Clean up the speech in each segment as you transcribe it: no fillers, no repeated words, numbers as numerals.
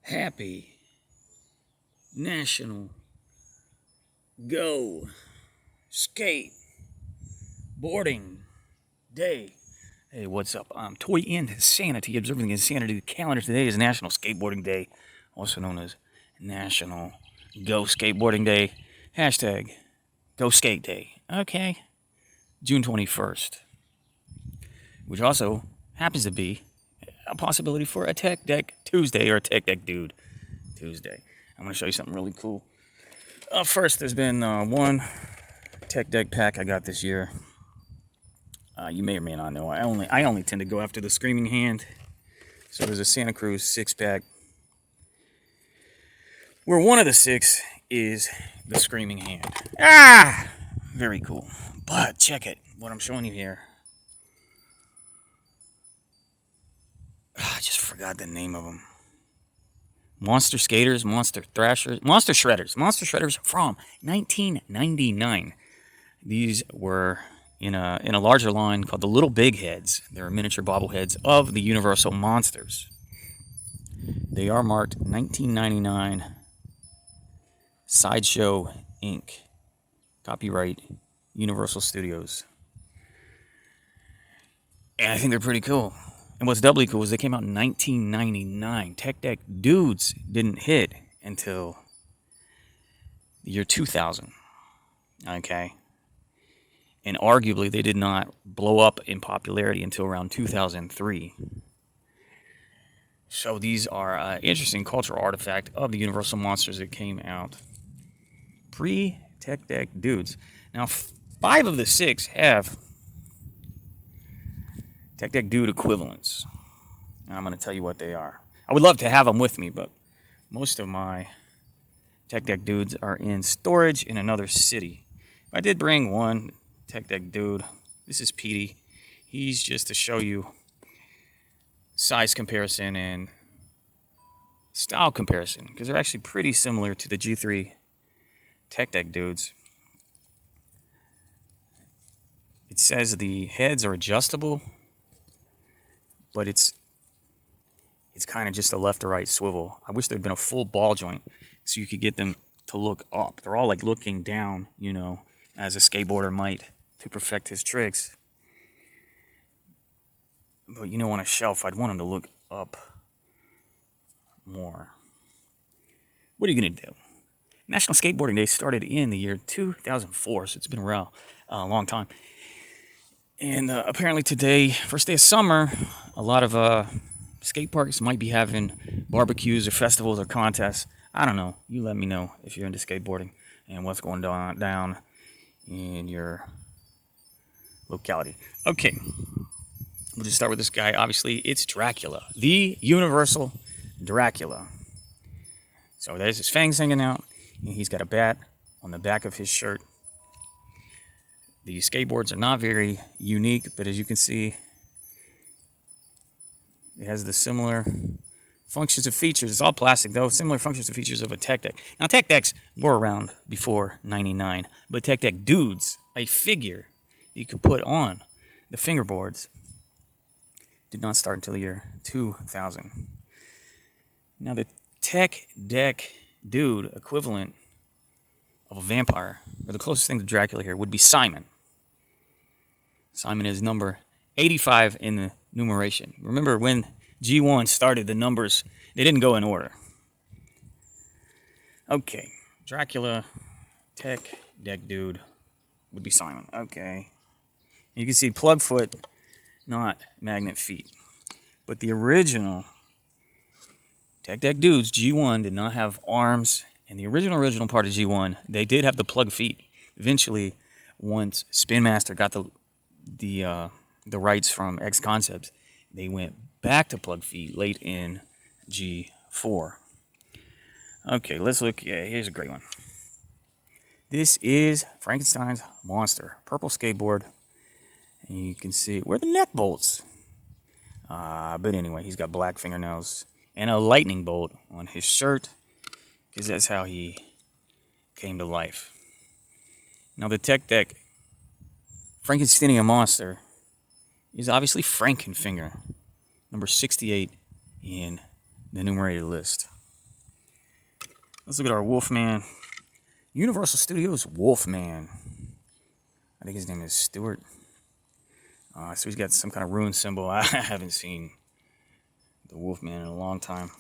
Happy National Go Skateboarding Day. Hey, what's up? I'm Toy Insanity, observing the insanity of the calendar. Today is National Skateboarding Day, also known as National Go Skateboarding Day. Hashtag Go Skate Day. Okay? June 21st, which also happens to be a possibility for a Tech Deck Tuesday or a Tech Deck Dude Tuesday. I'm going to show you something really cool. First, there's been one Tech Deck pack I got this year. You may or may not know. I only tend to go after the Screaming Hand. So there's a Santa Cruz 6-pack, where one of the 6 is the Screaming Hand. Very cool. But check it. What I'm showing you here. I just forgot the name of them. Monster Skaters, Monster Thrashers, Monster Shredders. Monster Shredders from 1999. These were in a larger line called the Little Big Heads. They're miniature bobbleheads of the Universal Monsters. They are marked 1999 Sideshow Inc. Copyright Universal Studios. And I think they're pretty cool. And what's doubly cool is they came out in 1999. Tech Deck Dudes didn't hit until the year 2000. Okay? And arguably, they did not blow up in popularity until around 2003. So these are an interesting cultural artifact of the Universal Monsters that came out pre-Tech Deck Dudes. Now, 5 of the 6 have Tech Deck Dude equivalents. And I'm going to tell you what they are. I would love to have them with me, but most of my Tech Deck Dudes are in storage in another city. I did bring one Tech Deck Dude. This is Petey. He's just to show you size comparison and style comparison, because they're actually pretty similar to the G3 Tech Deck Dudes. It says the heads are adjustable, but it's kind of just a left or right swivel. I wish there'd been a full ball joint so you could get them to look up. They're all like looking down, as a skateboarder might to perfect his tricks. But on a shelf, I'd want them to look up more. What are you going to do? National Skateboarding Day started in the year 2004, so it's been around a long time. And apparently today, first day of summer, a lot of skate parks might be having barbecues or festivals or contests. I don't know. You let me know if you're into skateboarding and what's going down in your locality. Okay, we'll just start with this guy. Obviously, it's Dracula, the Universal Dracula. So there's his fangs hanging out, and he's got a bat on the back of his shirt. The skateboards are not very unique, but as you can see, it has the similar functions and features. It's all plastic, though. Similar functions and features of a Tech Deck. Now, Tech Decks were around before '99, but Tech Deck Dudes, a figure you could put on the fingerboards, did not start until the year 2000. Now, the Tech Deck Dude equivalent of a vampire, or the closest thing to Dracula here, would be Simon. Simon is number 85 in the numeration. Remember, when G1 started, the numbers, they didn't go in order. Okay, Dracula, Tech Deck Dude would be Simon. Okay. You can see plug foot, not magnet feet. But the original Tech Deck Dudes, G1, did not have arms. And the original part of G1, they did have the plug feet. Eventually, once Spin Master got the rights from X Concepts, they went back to plug feet late in G4. Okay, let's look. Yeah, here's a great one. This is Frankenstein's Monster. Purple skateboard. And you can see where the neck bolts. But anyway, he's got black fingernails and a lightning bolt on his shirt, because that's how he came to life. Now, the Tech Deck Frankensteinian Monster is obviously Frankenfinger, number 68 in the numerated list. Let's look at our Wolfman. Universal Studios Wolfman. I think his name is Stewart. So he's got some kind of rune symbol. I haven't seen the Wolfman in a long time.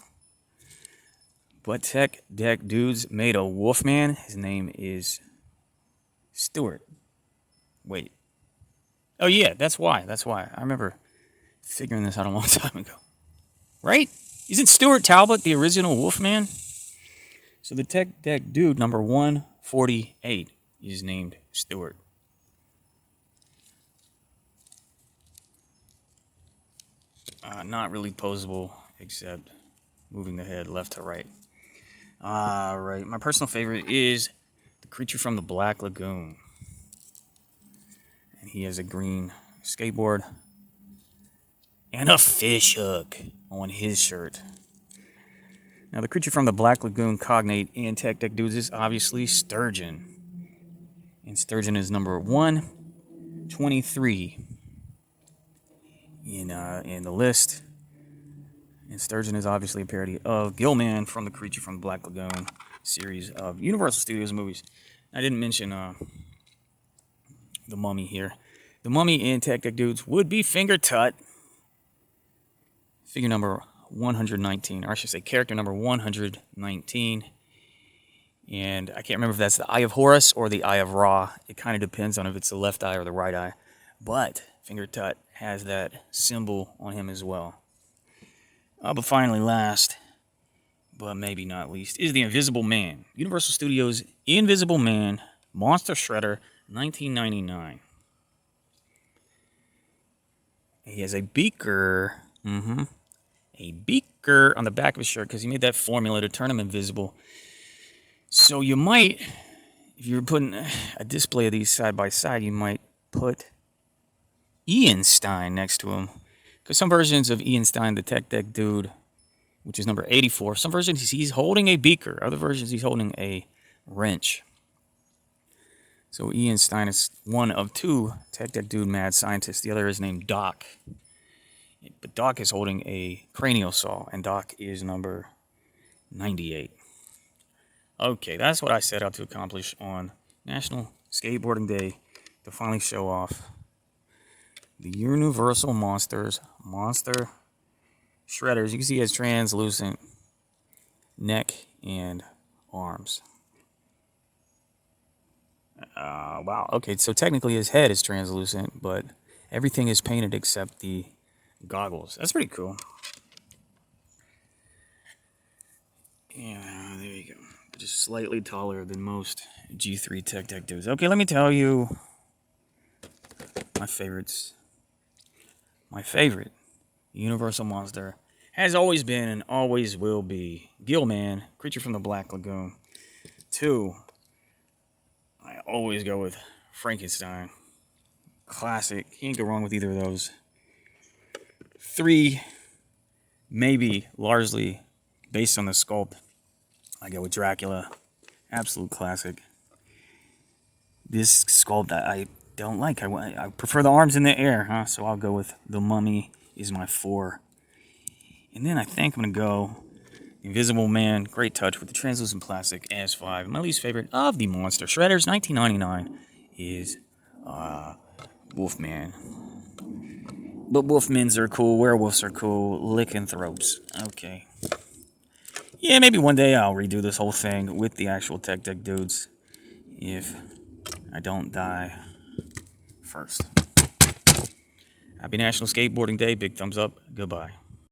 But Tech Deck Dudes made a Wolfman. His name is Stewart. Wait. Oh, yeah, that's why. That's why. I remember figuring this out a long time ago. Right? Isn't Stuart Talbot the original Wolfman? So the Tech Deck Dude, number 148, is named Stewart. Not really posable, except moving the head left to right. Right. My personal favorite is the creature from the Black Lagoon. And he has a green skateboard and a fish hook on his shirt. Now, the creature from the Black Lagoon cognate in Tech Deck Dudes is obviously Sturgeon. And Sturgeon is number 123 in the list. And Sturgeon is obviously a parody of Gillman from the Creature from the Black Lagoon series of Universal Studios movies. I didn't mention the Mummy here. The Mummy in Tech Deck Dudes would be Finger Tut. Figure number 119, or I should say character number 119. And I can't remember if that's the Eye of Horus or the Eye of Ra. It kind of depends on if it's the left eye or the right eye. But Finger Tut has that symbol on him as well. But finally, last, but maybe not least, is the Invisible Man. Universal Studios Invisible Man Monster Shredder 1999. He has a beaker. A beaker on the back of his shirt because he made that formula to turn him invisible. So you might, if you were putting a display of these side by side, you might put Ian Stein next to him. Because some versions of Ian Stein, the Tech Deck Dude, which is number 84, some versions he's holding a beaker. Other versions he's holding a wrench. So Ian Stein is one of two Tech Deck Dude mad scientists. The other is named Doc. But Doc is holding a cranial saw, and Doc is number 98. Okay, that's what I set out to accomplish on National Skateboarding Day, to finally show off the Universal Monsters Monster Shredders. You can see he has translucent neck and arms. Wow, okay, so technically his head is translucent, but everything is painted except the goggles. That's pretty cool. Yeah, there you go. Just slightly taller than most G3 Tech Deck Dudes. Okay, let me tell you my favorites. My favorite Universal Monster has always been and always will be Gillman, Creature from the Black Lagoon. 2, I always go with Frankenstein. Classic. Can't go wrong with either of those. 3, maybe largely based on the sculpt, I go with Dracula. Absolute classic. This sculpt I don't like. I prefer the arms in the air, huh? So I'll go with the Mummy is my 4. And then I think I'm going to go Invisible Man, Great Touch with the translucent plastic as 5. My least favorite of the Monster Shredders, 1999, is Wolfman. But Wolfmans are cool, werewolves are cool, lycanthropes. Okay. Yeah, maybe one day I'll redo this whole thing with the actual Tech Deck Dudes, if I don't die first. Happy National Skateboarding Day. Big thumbs up. Goodbye.